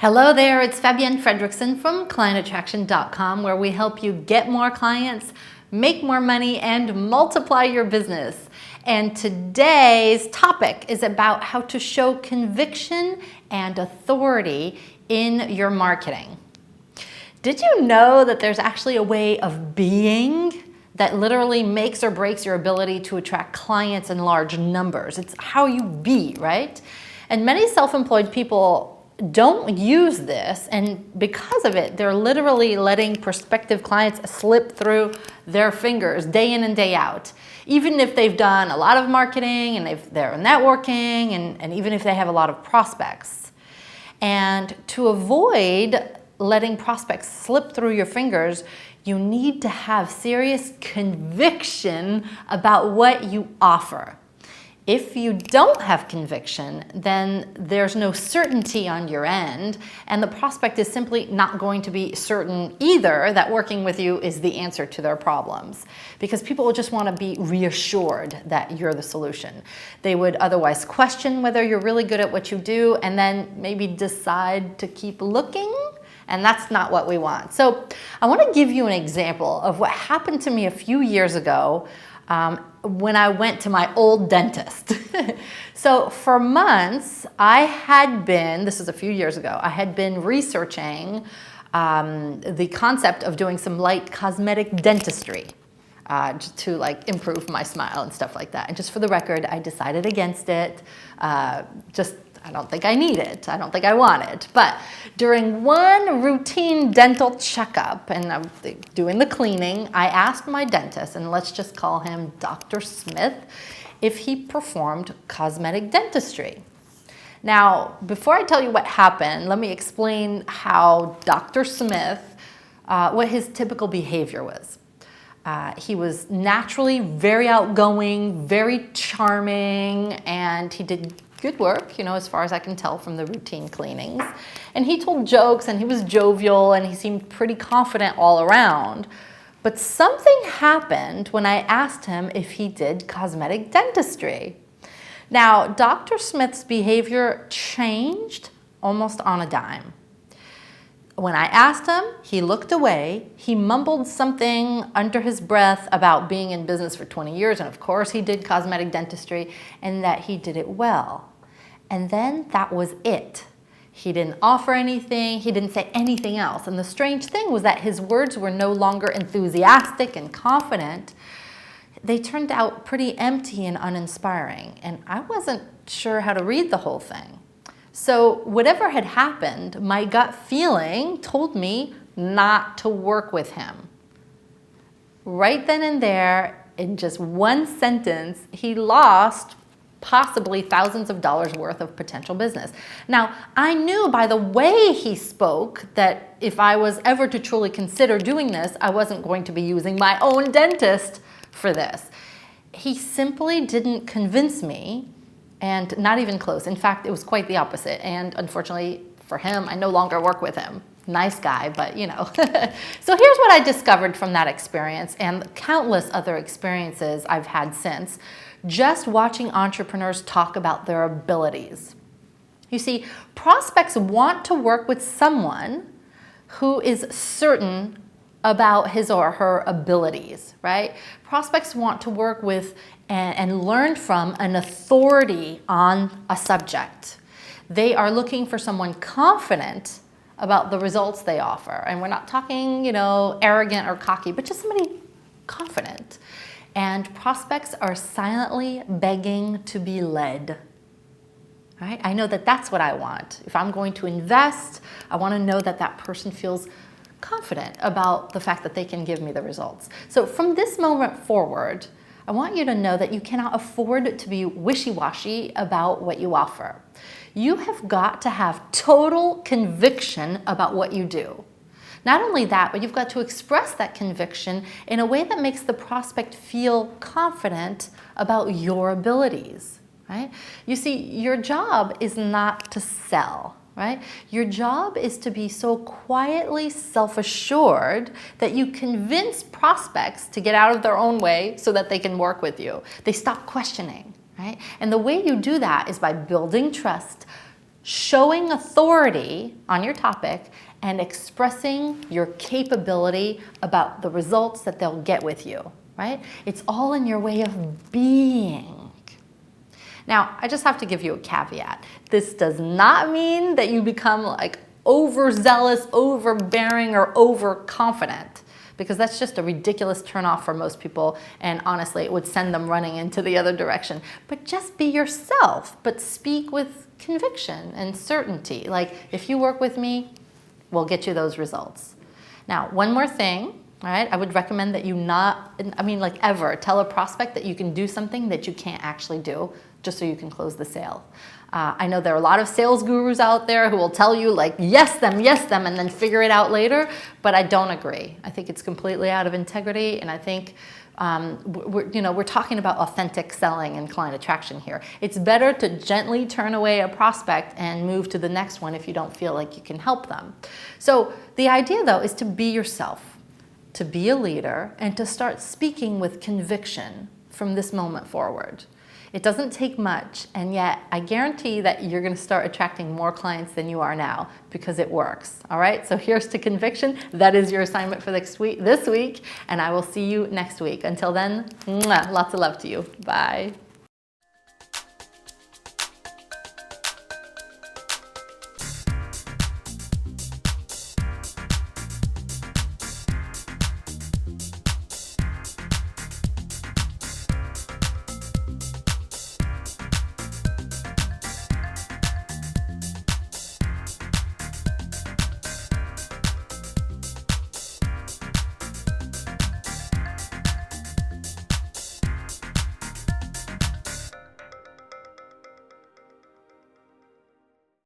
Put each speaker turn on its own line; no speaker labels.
Hello there, it's Fabienne Fredrickson from clientattraction.com, where we help you get more clients, make more money, and multiply your business. And today's topic is about how to show conviction and authority in your marketing. Did you know that there's actually a way of being that literally makes or breaks your ability to attract clients in large numbers? It's how you be, right? And many self-employed people don't use this, and because of it, they're literally letting prospective clients slip through their fingers day in and day out. Even if they've done a lot of marketing and they're networking, and even if they have a lot of prospects. And to avoid letting prospects slip through your fingers, you need to have serious conviction about what you offer. If you don't have conviction, then there's no certainty on your end, and the prospect is simply not going to be certain either that working with you is the answer to their problems, because people will just want to be reassured that you're the solution. They would otherwise question whether you're really good at what you do and then maybe decide to keep looking, and that's not what we want. So I want to give you an example of what happened to me a few years ago when I went to my old dentist. So for months, I had been, this is a few years ago, I had been researching the concept of doing some light cosmetic dentistry to like improve my smile and stuff like that. And just for the record, I decided against it. I don't think I need it. I don't think I want it. But during one routine dental checkup, and I'm doing the cleaning, I asked my dentist, and let's just call him Dr. Smith, if he performed cosmetic dentistry. Now, before I tell you what happened, let me explain how Dr. Smith, what his typical behavior was. He was naturally very outgoing, very charming, and he did good work, as far as I can tell from the routine cleanings. And he told jokes, and he was jovial, and he seemed pretty confident all around. But something happened when I asked him if he did cosmetic dentistry. Now, Dr. Smith's behavior changed almost on a dime. When I asked him, he looked away. He mumbled something under his breath about being in business for 20 years, and of course he did cosmetic dentistry, and that he did it well. And then that was it. He didn't offer anything. He didn't say anything else. And the strange thing was that his words were no longer enthusiastic and confident. They turned out pretty empty and uninspiring, and I wasn't sure how to read the whole thing. So whatever had happened, my gut feeling told me not to work with him. Right then and there, in just one sentence, he lost possibly thousands of dollars worth of potential business. Now, I knew by the way he spoke that if I was ever to truly consider doing this, I wasn't going to be using my own dentist for this. He simply didn't convince me, and not even close. In fact, it was quite the opposite. And unfortunately for him, I no longer work with him. Nice guy, but So here's what I discovered from that experience and countless other experiences I've had since, just watching entrepreneurs talk about their abilities. You see, prospects want to work with someone who is certain about his or her abilities, right? Prospects want to work with and learn from an authority on a subject. They are looking for someone confident about the results they offer. And we're not talking, arrogant or cocky, but just somebody confident. And prospects are silently begging to be led. Right? I know that that's what I want. If I'm going to invest, I want to know that that person feels confident about the fact that they can give me the results. So from this moment forward, I want you to know that you cannot afford to be wishy-washy about what you offer. You have got to have total conviction about what you do. Not only that, but you've got to express that conviction in a way that makes the prospect feel confident about your abilities, right? You see, your job is not to sell, right? Your job is to be so quietly self-assured that you convince prospects to get out of their own way so that they can work with you. They stop questioning, right? And the way you do that is by building trust, showing authority on your topic and expressing your capability about the results that they'll get with you, right? It's all in your way of being. Now, I just have to give you a caveat. This does not mean that you become like overzealous, overbearing, or overconfident, because that's just a ridiculous turnoff for most people, and honestly, it would send them running into the other direction. But just be yourself, but speak with conviction and certainty. Like, if you work with me, we'll get you those results. Now, one more thing, all right? I would recommend that you ever tell a prospect that you can do something that you can't actually do just so you can close the sale. I know there are a lot of sales gurus out there who will tell you like, yes them, and then figure it out later, but I don't agree. I think it's completely out of integrity, and I think we're talking about authentic selling and client attraction here. It's better to gently turn away a prospect and move to the next one if you don't feel like you can help them. So the idea, though, is to be yourself, to be a leader, and to start speaking with conviction from this moment forward. It doesn't take much, and yet I guarantee that you're going to start attracting more clients than you are now because it works. All right, so here's to conviction. That is your assignment for this week, and I will see you next week. Until then, lots of love to you. Bye.